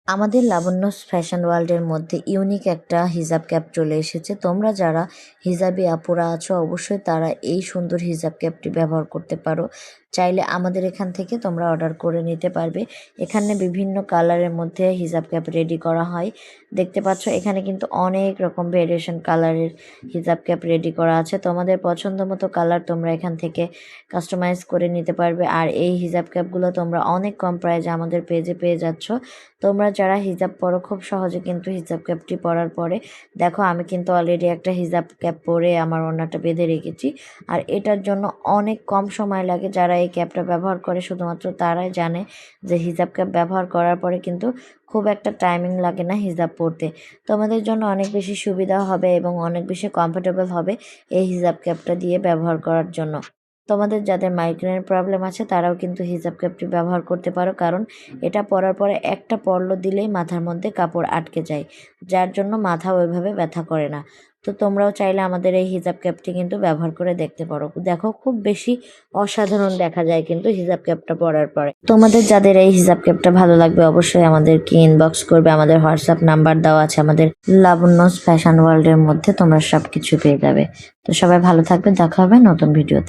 আমাদের লাবণ্যস ফ্যাশন ওয়ার্ল্ডের মধ্যে ইউনিক একটা হিজাব ক্যাপ চলে এসেছে। তোমরা যারা হিজাবি আপুরা আছো অবশ্যই তারা এই সুন্দর হিজাব ক্যাপটি ব্যবহার করতে পারো। চাইলে আমাদের এখান থেকে তোমরা অর্ডার করে নিতে পারবে। এখানে বিভিন্ন কালারের মধ্যে হিজাব ক্যাপ রেডি করা হয়। দেখতে পাচ্ছ এখানে কিন্তু অনেক রকম ভেরিয়েশন কালারের হিজাব ক্যাপ রেডি করা আছে। তোমাদের পছন্দ মতো কালার তোমরা এখান থেকে কাস্টমাইজ করে নিতে পারবে। আর এই হিজাব ক্যাপগুলো তোমরা অনেক কম প্রাইসে আমাদের পেজে পেয়ে যাচ্ছ। তোমরা যারা হিজাব পরো খুব সহজে কিন্তু হিজাব ক্যাপটি পরার পরে দেখো আমি কিন্তু অলরেডি একটা হিজাব ক্যাপ পরে আমার ওড়নাটা বেঁধে রেখেছি। আর এটার জন্য অনেক কম সময় লাগে। যারা এই ক্যাপটা ব্যবহার করে শুধুমাত্র তারাই জানে যে হিজাব ক্যাপ ব্যবহার করার পরে কিন্তু খুব একটা টাইমিং লাগে না হিজাব পরতে। তোমাদের জন্য অনেক বেশি সুবিধা হবে এবং অনেক বেশি কমফোর্টেবল হবে এই হিজাব ক্যাপটা দিয়ে ব্যবহার করার জন্য। তোমাদের যাদের মাইগ্রেনের প্রবলেম আছে তারাও কিন্তু হিজাব ক্যাপটি ব্যবহার করতে পারো, কারণ এটা পরার পরে একটা পরল দিলেই মাথার মধ্যে কাপড় আটকে যায়, যার জন্য মাথা ওইভাবে ব্যথা করে না। তো তোমরাও চাইলে আমাদের এই হিজাব ক্যাপটি কিন্তু ব্যবহার করে দেখতে পারো। দেখো খুব বেশি অসাধারণ দেখা যায় কিন্তু হিজাব ক্যাপটা পরার পরে। তোমাদের যাদের এই হিজাব ক্যাপটা ভালো লাগবে অবশ্যই আমাদেরকে ইনবক্স করবে। আমাদের হোয়াটসঅ্যাপ নাম্বার দেওয়া আছে আমাদের লাবণ্যস ফ্যাশন ওয়ার্ল্ডের মধ্যে, তোমরা সব কিছু পেয়ে যাবে। তো সবাই ভালো থাকবে, দেখা হবে নতুন ভিডিওতে।